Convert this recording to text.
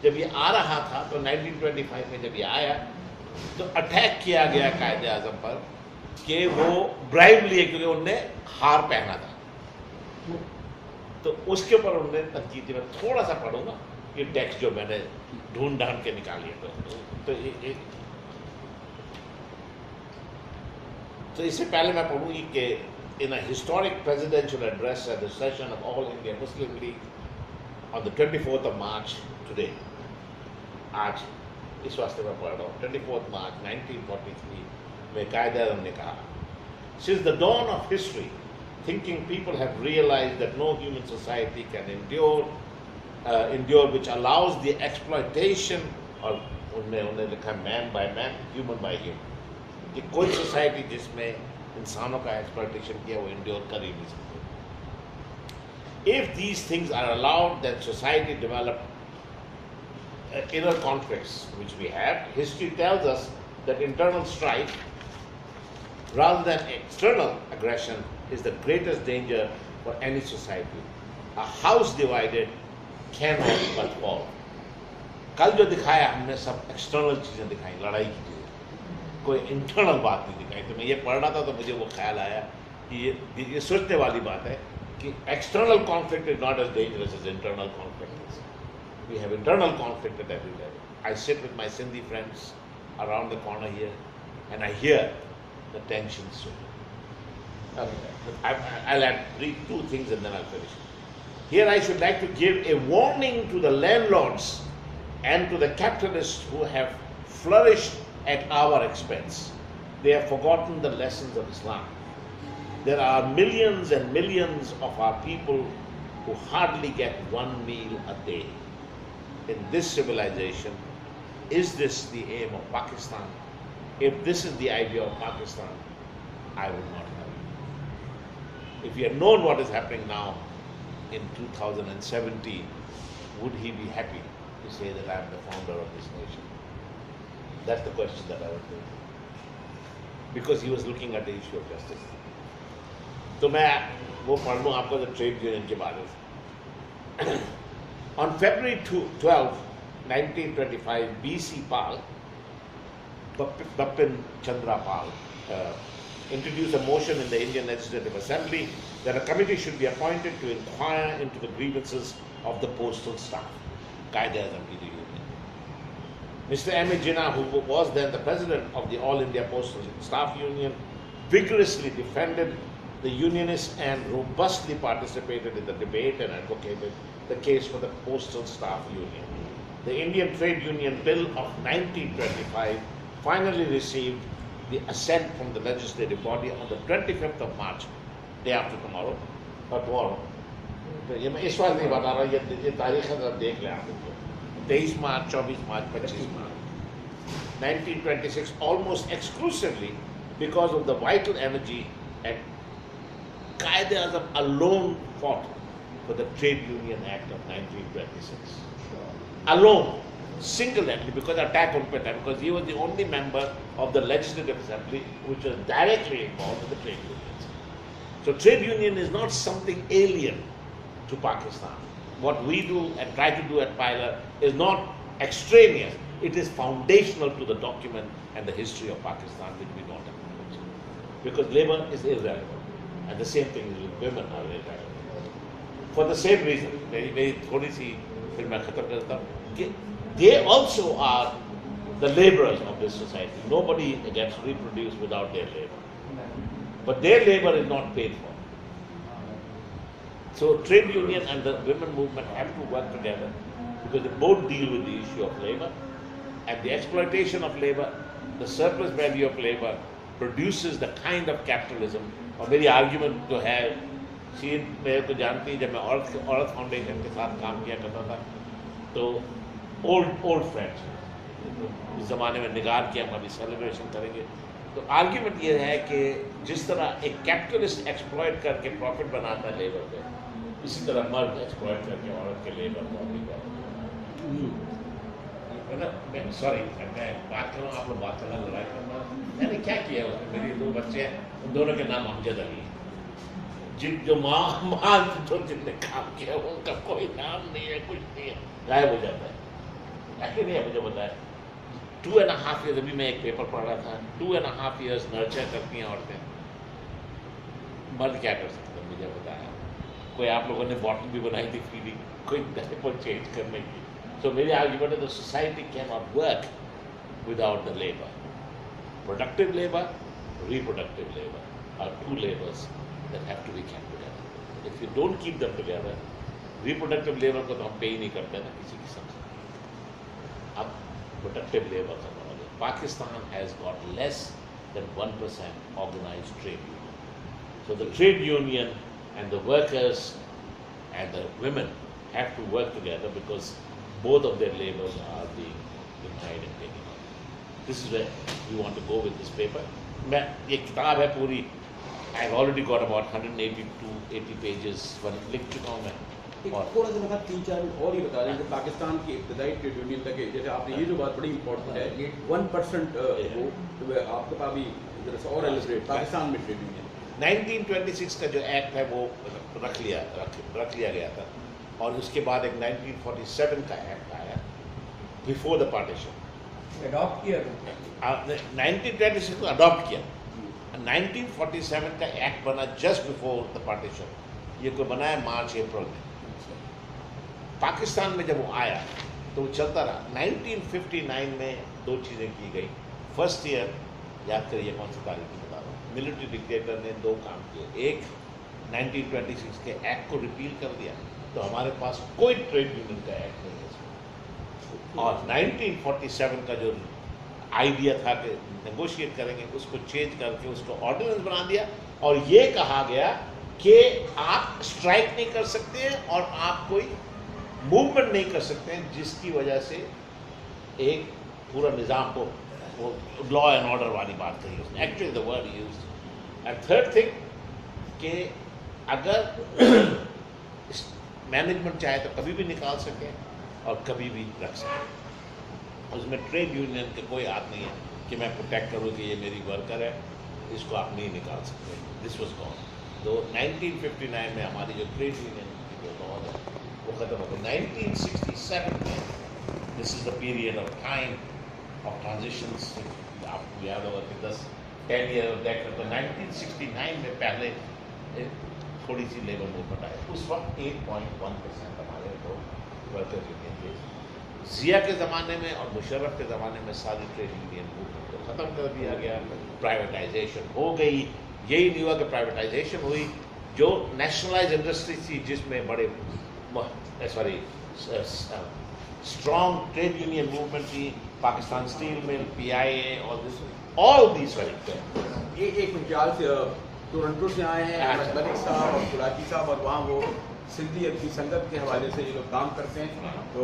जब ये आ रहा था तो 1925 में जब ये आया तो अटैक किया गया कायदे आज़म पर कि वो ब्राइब लिए, क्योंकि उनने हार पहना था। तो उसके ऊपर उन्होंने तनकीद की। मैं थोड़ा सा पढ़ूंगा ये टेक्स्ट जो मैंने ढूंढ ढांढ के निकाली है। तो इससे पहले मैं पढ़ूंगी कि in a historic presidential address at the session of All India Muslim League on the 24th of March today, आज इस वास्ते मैं पढ़ रहा हूँ, 24th March 1943 में कायदे आज़म ने कहा, since the dawn of history, thinking people have realized that no human society can endure which allows the exploitation, और उन्होंने लिखा man by man, human by human, कि कोई सोसाइटी जिसमें इंसानों का एक्सप्लॉयटेशन किया वो इंड्योर कर ही नहीं सकती। If these things are allowed, then society develop inner conflicts, which we have. History tells us that internal strife, rather than external aggression, is the greatest danger for any society. A house divided cannot but fall. कल जो दिखाया हमने सब external चीज़ें दिखाई, लड़ाई की चीज़ें, कोई इंटरनल बात नहीं दिखाई। तो मैं ये पढ़ रहा था तो मुझे वो ख्याल आया कि ये सोचने वाली बात है कि external conflict is not as dangerous as internal conflict. We have internal conflict at every level. I sit with my Sindhi friends around the corner here and I hear the tensions. I'll read two things and then I'll finish. Here I should like to give a warning to the landlords and to the capitalists who have flourished at our expense. They have forgotten the lessons of Islam. There are millions and millions of our people who hardly get one meal a day. In this civilization, is this the aim of Pakistan? If this is the idea of Pakistan, I would not have it. If he had known what is happening now in 2017, would he be happy to say that I am the founder of this nation? That's the question that I would do. Because he was looking at the issue of justice. तो मैं वो पढ़ लूँ आपको जो trade union के बारे में। On February 12, 1925, B.C. Pal, Bapin Chandra Pal, introduced a motion in the Indian Legislative Assembly that a committee should be appointed to inquire into the grievances of the postal staff. Qaeda Azam ki union. Mr. M.A. Jinnah, who was then the president of the All India Postal Staff Union, vigorously defended the unionists and robustly participated in the debate and advocated the case for the Postal Staff Union. The Indian Trade Union Bill of 1925 finally received the assent from the legislative body on the 25th of March, day after tomorrow, or tomorrow. ये मैं इस बार नहीं बता रहा, ये तारीख है, देख लें आप। 23 March, 24 March, 25 March, 1926, almost exclusively because of the vital energy and Qaeda Azam alone fought for the Trade Union Act of 1926. Alone, single-handedly, because attack on Peta, because he was the only member of the Legislative Assembly which was directly involved with the trade unions. So trade union is not something alien to Pakistan. What we do and try to do at Pyler is not extraneous. It is foundational to the document and the history of Pakistan, which we don't acknowledge. Because labor is irrelevant. And the same thing is with women are irrelevant. For the same reason, very थोड़ी सी फिर मैं खत्म करता हूँ कि they also are the laborers of this society. Nobody gets reproduced without their labor. But their labor is not paid for. So trade union and the women movement have to work together because they both deal with the issue of labor, and the exploitation of labor, the surplus value of labor produces the kind of capitalism. और मेरी argument जो है सी मेरे को जानती है, जब मैं औरत फाउंडेशन के साथ काम किया करता था तो ओल्ड फ्रेंड्स इस ज़माने में निगार किया, हम अभी सेलिब्रेशन करेंगे। तो आर्ग्यूमेंट ये है कि जिस तरह एक कैपिटलिस्ट एक्सप्लॉइट करके प्रॉफिट बनाता है लेबर पे, इसी तरह मर्द एक्सप्लॉइट करके औरत के लेबर प्रॉफिट मैं सॉरी मैं बात कर रहा हूँ, आप लोग बात करना, लड़ाई करना। मैंने क्या किया उसमें, मेरी दो बच्चे हैं, उन दोनों के नाम अमजद अली हैं। जिन जो माँ जो जिनने काम किया उनका कोई नाम नहीं है, कुछ नहीं है, गायब हो जाता है। नहीं मुझे बताया 2.5 years, अभी मैं एक पेपर पढ़ रहा था, 2.5 years नर्चर करती हैं औरतें, मर्द क्या कर सकते हैं मुझे बताया। कोई आप लोगों ने बॉटल भी बनाई थी फीडिंग, कोई डायपर चेंज करने की। सो मेरी आर्ग्यूमेंट है the society can not work without the labour. Productive labour, reproductive labor are two labors that have to be kept together. If you don't keep them together, reproductive labor को तो हम पे ही नहीं करते ना किसी किस्म से। अब productive labor का मतलब है Pakistan has got less than 1% organized trade union. So the trade union and the workers and the women have to work together because both of their labors are being denied and taken out. This is where we want to go with this paper. मैं ये किताब है पूरी, I have already got about 180 pages लिख चुका हूँ मैं। और थोड़ा सा मतलब 3-4 और ही बता दें कि पाकिस्तान की इब्तदाई ट्रेड यूनियन तक है, जैसे आपने ये जो बात बड़ी इंपॉर्टेंट है, ये 1% वो आपके पास भी जरा सा और एलिब्रेट पाकिस्तान में ट्रेड यूनियन 1926 का जो एक्ट है वो रख लिया गया था, और उसके बाद एक 1947 का एक्ट आया बिफोर द पार्टीशन, अडॉप्ट किया 1926 को अडॉप्ट किया। 1947 का एक्ट बना जस्ट बिफोर द पार्टीशन, ये कोई बना है मार्च अप्रैल में। पाकिस्तान में जब वो आया तो वो चलता रहा। 1959 में दो चीज़ें की गई। फर्स्ट ईयर याद करिए कौन सी तारीख की बता रहा हूँ, मिलिट्री डिक्टेटर ने दो काम किए। एक 1926 के एक्ट को रिपील कर दिया, तो हमारे पास कोई ट्रेड यूनियन का एक्ट नहीं है। और 1947 का जो आइडिया था कि नेगोशिएट करेंगे, उसको चेंज करके उसको ऑर्डिनेंस बना दिया, और ये कहा गया कि आप स्ट्राइक नहीं कर सकते हैं और आप कोई मूवमेंट नहीं कर सकते हैं, जिसकी वजह से एक पूरा निज़ाम को वो लॉ एंड ऑर्डर वाली बात कही उसने, actually the word used. And third thing कि अगर मैनेजमेंट चाहे तो कभी भी निकाल सके और कभी भी रख सके। उसमें ट्रेड यूनियन के कोई हाथ नहीं है कि मैं प्रोटेक्ट करूँ कि ये मेरी वर्कर है, इसको आप नहीं निकाल सकते। This was gone. तो 1959 में हमारी जो ट्रेड यूनियन की जो लॉ है वो ख़त्म हो गई। 1967 में, this is the period of time of transitions, आपको याद होगा कि 10 ईयर देखकर, तो 1969 में पहले थोड़ी सी लेबर मूवमेंट आई। उस वक्त 8.1% हमारे लोग वर्कर यूनियन थे। जिया के ज़माने में और मुशर्रफ के ज़माने में सारी ट्रेड यूनियन मूवमेंट को ख़त्म कर दिया गया, प्राइवेटाइजेशन हो गई। यही नहीं हुआ कि प्राइवेटाइजेशन हुई, जो नेशनलाइज इंडस्ट्री थी जिसमें बड़े स्ट्रॉन्ग ट्रेड यूनियन मूवमेंट थी, Pakistan steel mill, PIA, all these very एक मिसाल से टोरंटो से आए हैं अहमद मलिक साहब और कुराची साहब, और वहाँ वो सिंधी अदबी संगत के हवाले से ये लोग काम करते हैं, तो